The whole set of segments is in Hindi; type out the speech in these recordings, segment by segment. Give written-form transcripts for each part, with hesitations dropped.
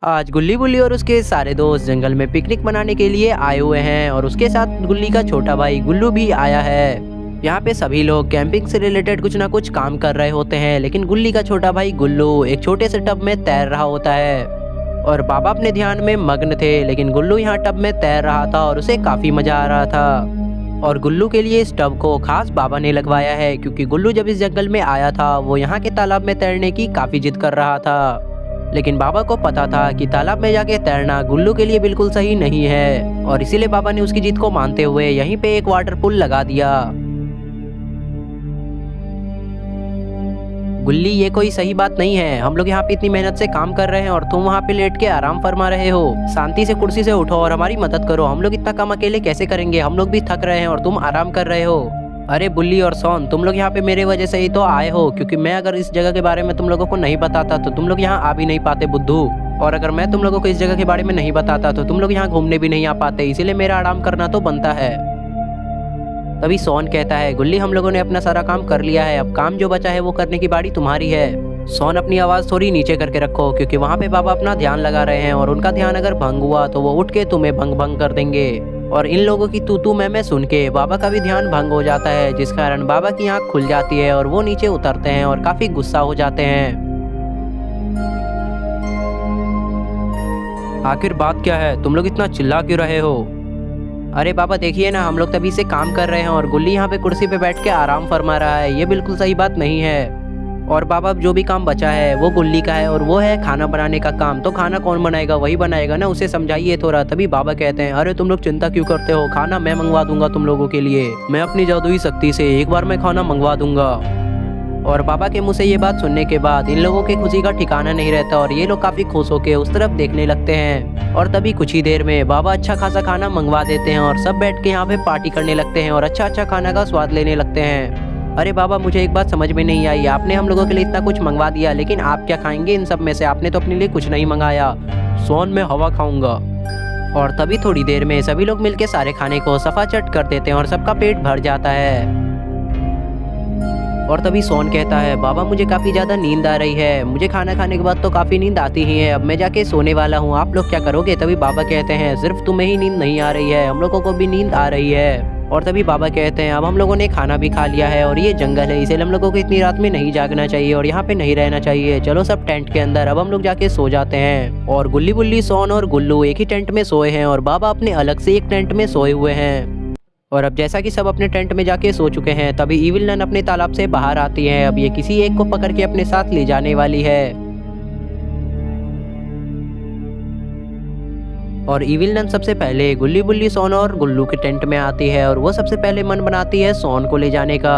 आज गुल्ली बुल्ली और उसके सारे दोस्त जंगल में पिकनिक मनाने के लिए आए हुए हैं और उसके साथ गुल्ली का छोटा भाई गुल्लू भी आया है। यहाँ पे सभी लोग कैंपिंग से रिलेटेड कुछ ना कुछ काम कर रहे होते हैं, लेकिन गुल्ली का छोटा भाई गुल्लू एक छोटे से टब में तैर रहा होता है और बाबा अपने ध्यान में मग्न थे, लेकिन गुल्लू यहाँ टब में तैर रहा था और उसे काफी मजा आ रहा था। और गुल्लू के लिए इस टब को खास बाबा ने लगवाया है, क्योंकि गुल्लू जब इस जंगल में आया था वो यहाँ के तालाब में तैरने की काफी जिद कर रहा था, लेकिन बाबा को पता था कि तालाब में जाके तैरना गुल्लू के लिए बिल्कुल सही नहीं है और इसीलिए बाबा ने उसकी जिद को मानते हुए यहीं पे एक वाटर पूल लगा दिया। गुल्ली, ये कोई सही बात नहीं है। हम लोग यहाँ पे इतनी मेहनत से काम कर रहे हैं और तुम वहाँ पे लेट के आराम फरमा रहे हो। शांति से कुर्सी से उठो और हमारी मदद करो। हम लोग इतना काम अकेले कैसे करेंगे? हम लोग भी थक रहे हैं और तुम आराम कर रहे हो। अरे बुल्ली और सोन, तुम लोग यहाँ पे मेरे वजह से ही तो आए हो, क्योंकि मैं अगर इस जगह के बारे में तुम लोगों को नहीं बताता तो तुम लोग यहाँ आ भी नहीं पाते बुद्धू। और अगर मैं तुम लोगों को इस जगह के बारे में नहीं बताता तो तुम लोग यहाँ घूमने भी नहीं आ पाते, इसीलिए मेरा आराम करना तो बनता है। तभी सोन कहता है, गुल्ली हम लोगों ने अपना सारा काम कर लिया है, अब काम जो बचा है वो करने की बारी तुम्हारी है। सोन, अपनी आवाज थोड़ी नीचे करके रखो, क्योंकि वहाँ पे बाबा अपना ध्यान लगा रहे हैं और उनका ध्यान अगर भंग हुआ तो वो उठ के तुम्हें भंग भंग कर देंगे। और इन लोगों की तू तू मैं सुन के बाबा का भी ध्यान भंग हो जाता है, जिस कारण बाबा की आंख खुल जाती है और वो नीचे उतरते हैं और काफी गुस्सा हो जाते हैं। आखिर बात क्या है? तुम लोग इतना चिल्ला क्यों रहे हो? अरे बाबा देखिए ना, हम लोग तभी से काम कर रहे हैं और गुल्ली यहाँ पे कुर्सी पे बैठ के आराम फरमा रहा है। ये बिल्कुल सही बात नहीं है। और बाबा जो भी काम बचा है वो गुल्ली का है और वो है खाना बनाने का काम। तो खाना कौन बनाएगा? वही बनाएगा ना, उसे समझाइए थोड़ा। तभी बाबा कहते हैं, अरे तुम लोग चिंता क्यों करते हो, खाना मैं मंगवा दूंगा तुम लोगों के लिए। मैं अपनी जादुई शक्ति से एक बार मैं खाना मंगवा दूंगा। और बाबा के मुंह से ये बात सुनने के बाद इन लोगों के खुशी का ठिकाना नहीं रहता और ये लोग काफी खुश होकर उस तरफ देखने लगते हैं। और तभी कुछ ही देर में बाबा अच्छा खासा खाना मंगवा देते हैं और सब बैठ के यहाँ पे पार्टी करने लगते हैं और अच्छा अच्छा खाना का स्वाद लेने लगते हैं। अरे बाबा, मुझे एक बात समझ में नहीं आई। आपने हम लोगों के लिए इतना कुछ मंगवा दिया, लेकिन आप क्या खाएंगे इन सब में से? आपने तो अपने लिए कुछ नहीं मंगाया। सोन, मैं हवा खाऊंगा। और तभी थोड़ी देर में सभी लोग मिलके सारे खाने को सफा चट कर देते हैं और सबका पेट भर जाता है। और तभी सोन कहता है, बाबा मुझे काफी ज्यादा नींद आ रही है। मुझे खाना खाने के बाद तो काफी नींद आती ही है, अब मैं जाके सोने वाला हूँ। आप लोग क्या करोगे? तभी बाबा कहते हैं, सिर्फ तुम्हें ही नींद नहीं आ रही है, हम लोगों को भी नींद आ रही है। और तभी बाबा कहते हैं, अब हम लोगों ने खाना भी खा लिया है और ये जंगल है, इसलिए हम लोगों को इतनी रात में नहीं जागना चाहिए और यहाँ पे नहीं रहना चाहिए। चलो सब टेंट के अंदर, अब हम लोग जाके सो जाते हैं। और गुल्ली बुल्ली, सोन और गुल्लू एक ही टेंट में सोए हैं और बाबा अपने अलग से एक टेंट में सोए हुए हैं। और अब जैसा कि सब अपने टेंट में जाके सो चुके हैं, तभी इविल नन अपने तालाब से बाहर आती है। अब ये किसी एक को पकड़ के अपने साथ ले जाने वाली है। और इविल नन सबसे पहले गुल्ली बुल्ली, सोन और गुल्लू के टेंट में आती है और वो सबसे पहले मन बनाती है सोन को ले जाने का।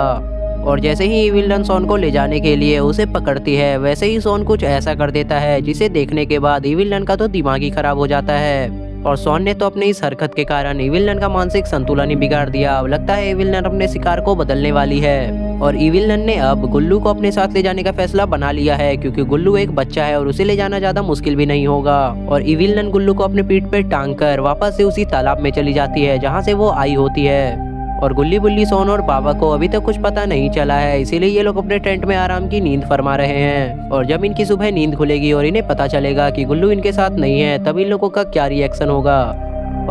और जैसे ही इविल नन सोन को ले जाने के लिए उसे पकड़ती है, वैसे ही सोन कुछ ऐसा कर देता है जिसे देखने के बाद इविल नन का तो दिमाग ही खराब हो जाता है। और सोन ने तो अपने इस हरकत के कारण इविल नन का मानसिक संतुलन ही बिगाड़ दिया। अब लगता है इविल नन अपने शिकार को बदलने वाली है। और इविल नन ने अब गुल्लू को अपने साथ ले जाने का फैसला बना लिया है, क्योंकि गुल्लू एक बच्चा है और उसे ले जाना ज्यादा मुश्किल भी नहीं होगा। और इविल नन गुल्लू को अपने पीठ पे टांग कर वापस से उसी तालाब में चली जाती है जहाँ से वो आई होती है। और गुल्ली बुल्ली, सोन और बाबा को अभी तक कुछ पता नहीं चला है, इसीलिए ये लोग अपने टेंट में आराम की नींद फरमा रहे हैं। और जब इनकी सुबह नींद खुलेगी और इन्हें पता चलेगा कि गुल्लू इनके साथ नहीं है, तब इन लोगों का क्या रिएक्शन होगा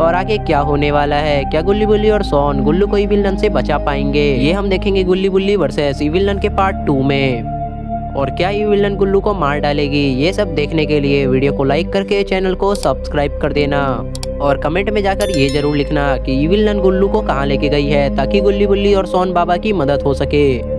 और आगे क्या होने वाला है? क्या गुल्ली बुल्ली और सोन गुल्लू को इविल नन से बचा पाएंगे? ये हम देखेंगे गुल्ली बुल्ली वर्सेस इविल नन के पार्ट 2 में। और क्या इविल नन गुल्लू को मार डालेगी? ये सब देखने के लिए वीडियो को लाइक करके चैनल को सब्सक्राइब कर देना और कमेंट में जाकर ये जरूर लिखना कि इविल नन गुल्लू को कहाँ लेके गई है, ताकि गुल्ली बुल्ली और सोन बाबा की मदद हो सके।